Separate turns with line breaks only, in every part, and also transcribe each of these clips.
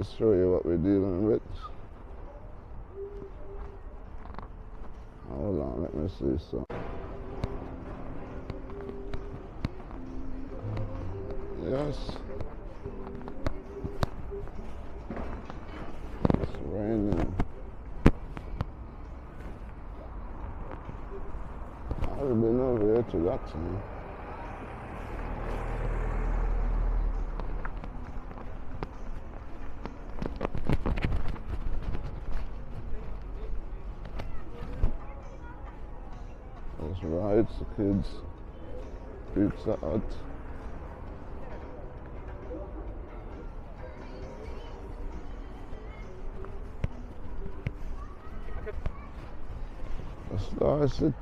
Let's show you what we're dealing with. Hold on, let me see some. Yes. It's raining. I've been over here to Jackson. There's rides, the kids, Pizza Hut. The Star City.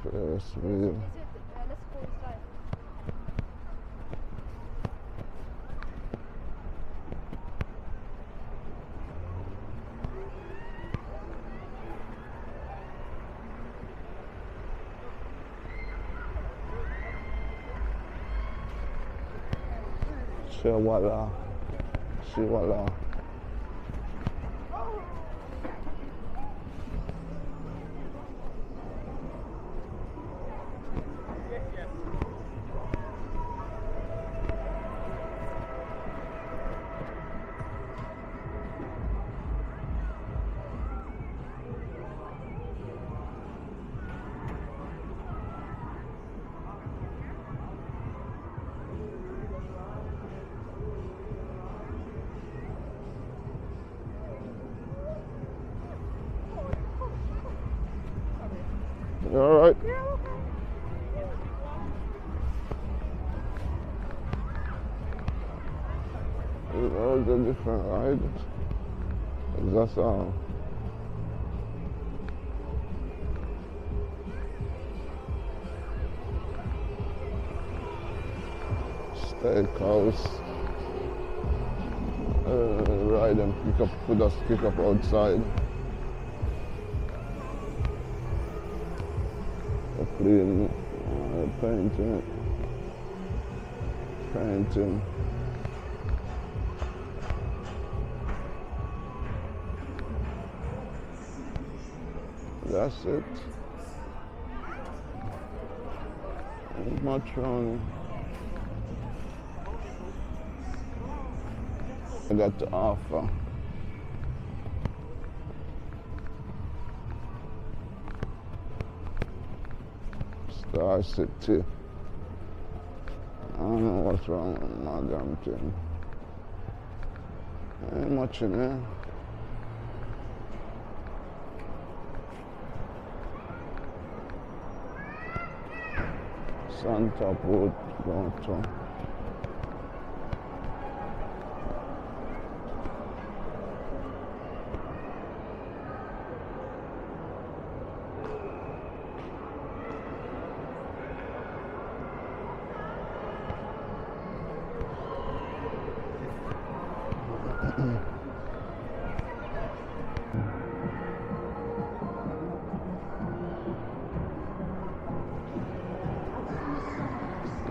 The Ferris wheel. Shiwala. You all right?
Yeah, okay.
All the different rides. That's all. Steakhouse. Ride and pick up, put us pick up outside. Cleaning, painting, that's it. Not much wrong. I got to offer. Star City. I don't know what's wrong with my damn thing. Ain't much in there. Santa Boat going to.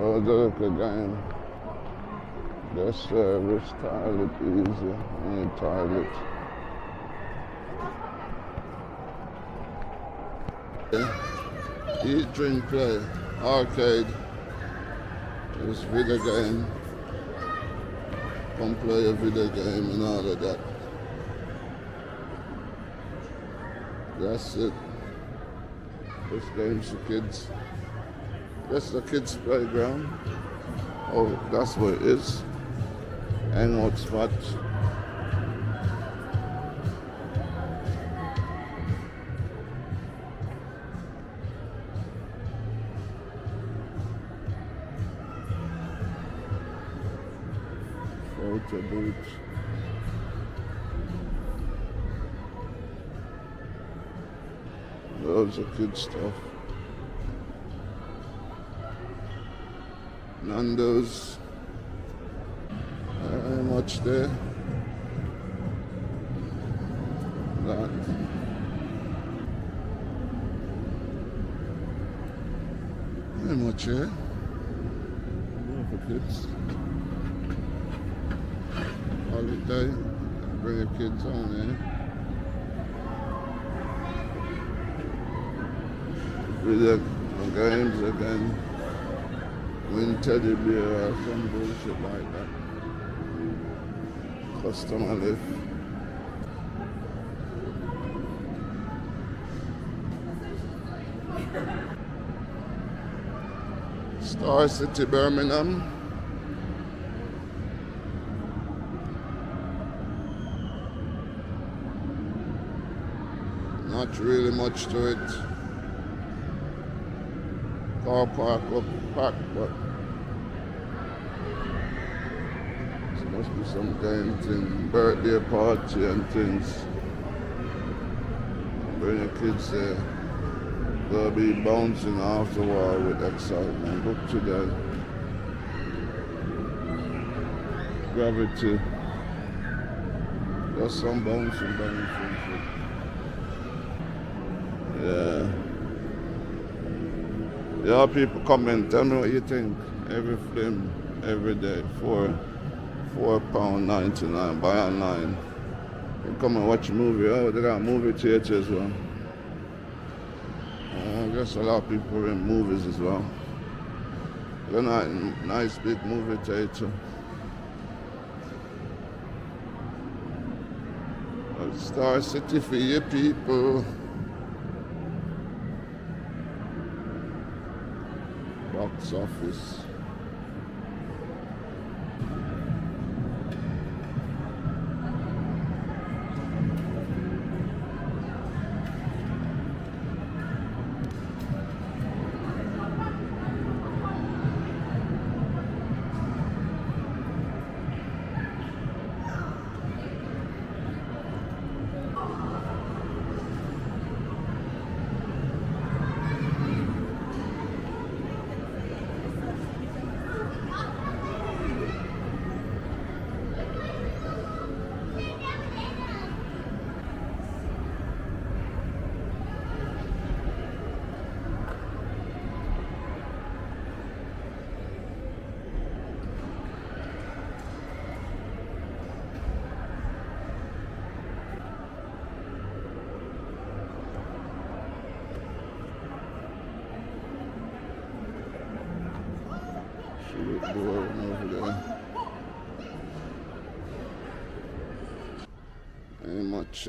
Oh, look again. The service, toilet easy, any toilet. Eat, drink, play, arcade. This video game. Come play a video game and all of that. That's it. This game's for kids. That's the kids' playground. Oh, that's what it is. Hangout spot. Photo booth. Loads of good stuff. Nando's, very much there. That Very much, eh? For kids. Holiday. Bring your kids on, eh? With the games again. Win teddy bear or some bullshit like that. Customer lift. Star City, Birmingham. Not really much to it. Car park up packed, but there must be some games and birthday party and things. Bring your kids there. They'll be bouncing off the wall with excitement. Look to that. Gravity. Just some bouncing. Yeah. Yeah, people comment, tell me what you think. Every film, every day, £4.99, buy online. You come and watch a movie. Oh, they got movie theater as well. I guess a lot of people are in movies as well. They're not nice big movie theater. Star City for you people. Box office. Door over there. Ain't much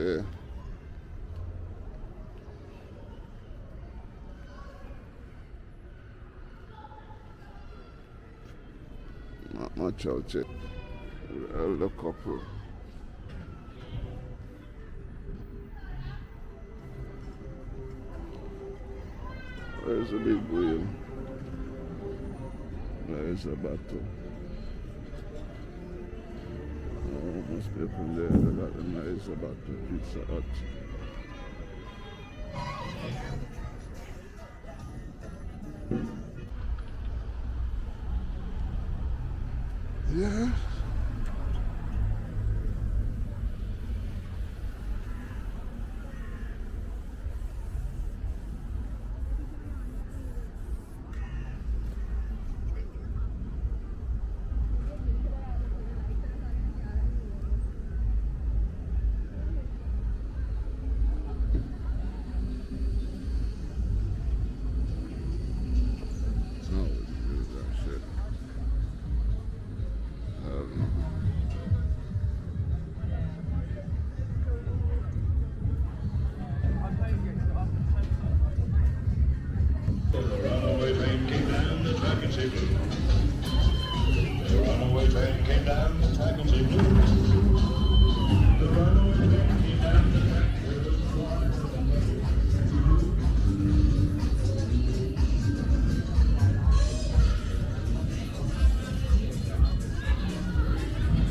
not much out here. Elder couple. Where's the big wheel? There's a battle. Oh, most people there, they got the nice battle Pizza Hut. Yeah.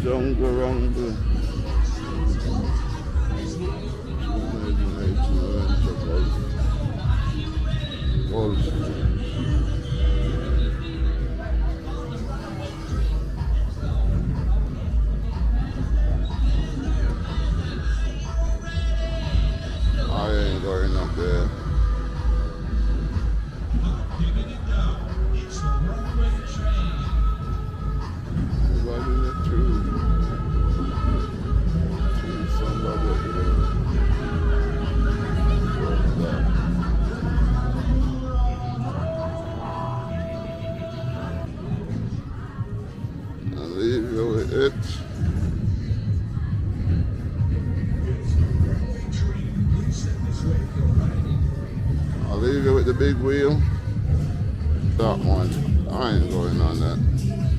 Jungle Rumble. I ain't going up there. it. I'll leave you with the big wheel. That one. I ain't going on that.